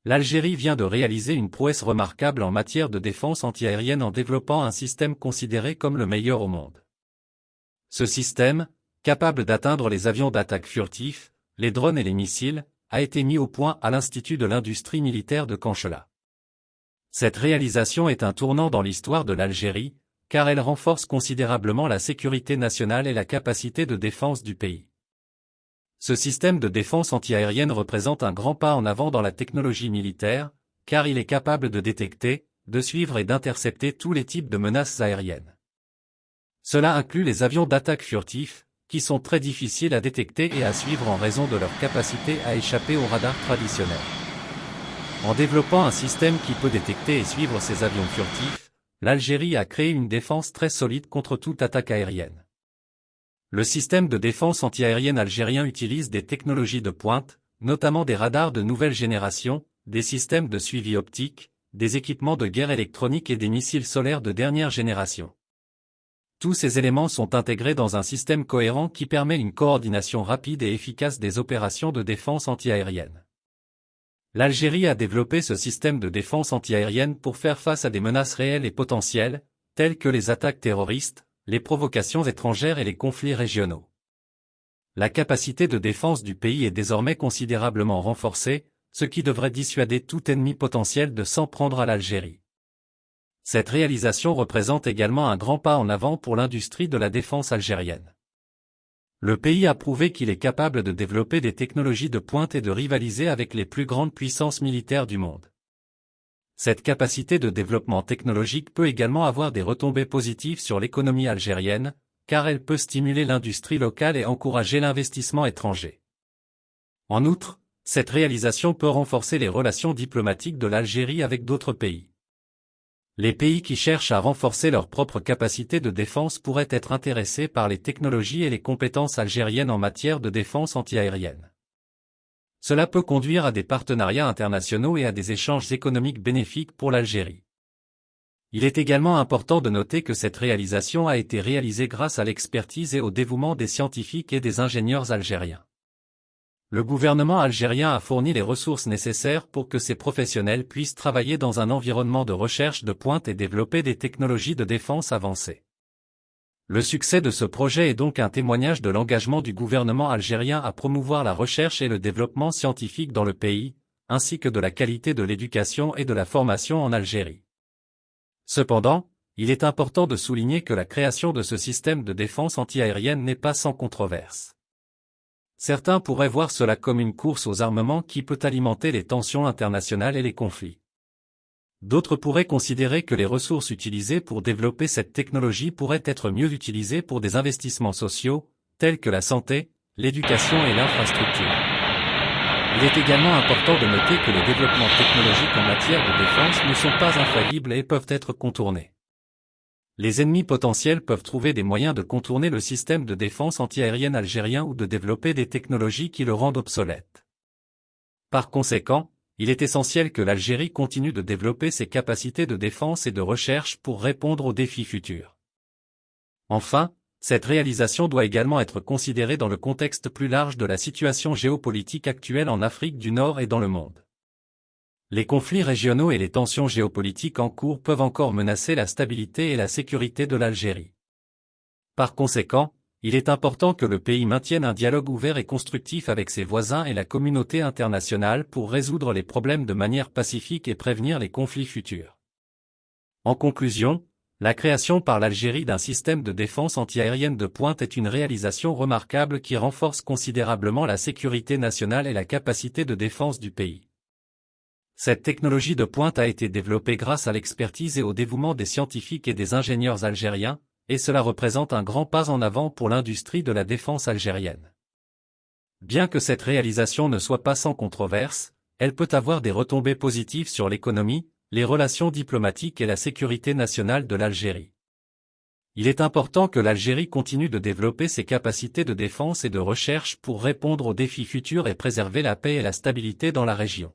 L'Algérie vient de réaliser une prouesse remarquable en matière de défense antiaérienne en développant un système considéré comme le meilleur au monde. Ce système, capable d'atteindre les avions d'attaque furtifs, les drones et les missiles, a été mis au point à l'Institut de l'industrie militaire de Kanchala. Cette réalisation est un tournant dans l'histoire de l'Algérie, car elle renforce considérablement la sécurité nationale et la capacité de défense du pays. Ce système de défense antiaérienne représente un grand pas en avant dans la technologie militaire, car il est capable de détecter, de suivre et d'intercepter tous les types de menaces aériennes. Cela inclut les avions d'attaque furtifs, qui sont très difficiles à détecter et à suivre en raison de leur capacité à échapper aux radars traditionnels. En développant un système qui peut détecter et suivre ces avions furtifs, l'Algérie a créé une défense très solide contre toute attaque aérienne. Le système de défense antiaérienne algérien utilise des technologies de pointe, notamment des radars de nouvelle génération, des systèmes de suivi optique, des équipements de guerre électronique et des missiles solaires de dernière génération. Tous ces éléments sont intégrés dans un système cohérent qui permet une coordination rapide et efficace des opérations de défense antiaérienne. L'Algérie a développé ce système de défense antiaérienne pour faire face à des menaces réelles et potentielles, telles que les attaques terroristes, les provocations étrangères et les conflits régionaux. La capacité de défense du pays est désormais considérablement renforcée, ce qui devrait dissuader tout ennemi potentiel de s'en prendre à l'Algérie. Cette réalisation représente également un grand pas en avant pour l'industrie de la défense algérienne. Le pays a prouvé qu'il est capable de développer des technologies de pointe et de rivaliser avec les plus grandes puissances militaires du monde. Cette capacité de développement technologique peut également avoir des retombées positives sur l'économie algérienne, car elle peut stimuler l'industrie locale et encourager l'investissement étranger. En outre, cette réalisation peut renforcer les relations diplomatiques de l'Algérie avec d'autres pays. Les pays qui cherchent à renforcer leur propre capacité de défense pourraient être intéressés par les technologies et les compétences algériennes en matière de défense antiaérienne. Cela peut conduire à des partenariats internationaux et à des échanges économiques bénéfiques pour l'Algérie. Il est également important de noter que cette réalisation a été réalisée grâce à l'expertise et au dévouement des scientifiques et des ingénieurs algériens. Le gouvernement algérien a fourni les ressources nécessaires pour que ces professionnels puissent travailler dans un environnement de recherche de pointe et développer des technologies de défense avancées. Le succès de ce projet est donc un témoignage de l'engagement du gouvernement algérien à promouvoir la recherche et le développement scientifique dans le pays, ainsi que de la qualité de l'éducation et de la formation en Algérie. Cependant, il est important de souligner que la création de ce système de défense antiaérienne n'est pas sans controverse. Certains pourraient voir cela comme une course aux armements qui peut alimenter les tensions internationales et les conflits. D'autres pourraient considérer que les ressources utilisées pour développer cette technologie pourraient être mieux utilisées pour des investissements sociaux, tels que la santé, l'éducation et l'infrastructure. Il est également important de noter que les développements technologiques en matière de défense ne sont pas infaillibles et peuvent être contournés. Les ennemis potentiels peuvent trouver des moyens de contourner le système de défense antiaérienne algérien ou de développer des technologies qui le rendent obsolète. Par conséquent, il est essentiel que l'Algérie continue de développer ses capacités de défense et de recherche pour répondre aux défis futurs. Enfin, cette réalisation doit également être considérée dans le contexte plus large de la situation géopolitique actuelle en Afrique du Nord et dans le monde. Les conflits régionaux et les tensions géopolitiques en cours peuvent encore menacer la stabilité et la sécurité de l'Algérie. Par conséquent, il est important que le pays maintienne un dialogue ouvert et constructif avec ses voisins et la communauté internationale pour résoudre les problèmes de manière pacifique et prévenir les conflits futurs. En conclusion, la création par l'Algérie d'un système de défense antiaérienne de pointe est une réalisation remarquable qui renforce considérablement la sécurité nationale et la capacité de défense du pays. Cette technologie de pointe a été développée grâce à l'expertise et au dévouement des scientifiques et des ingénieurs algériens, et cela représente un grand pas en avant pour l'industrie de la défense algérienne. Bien que cette réalisation ne soit pas sans controverse, elle peut avoir des retombées positives sur l'économie, les relations diplomatiques et la sécurité nationale de l'Algérie. Il est important que l'Algérie continue de développer ses capacités de défense et de recherche pour répondre aux défis futurs et préserver la paix et la stabilité dans la région.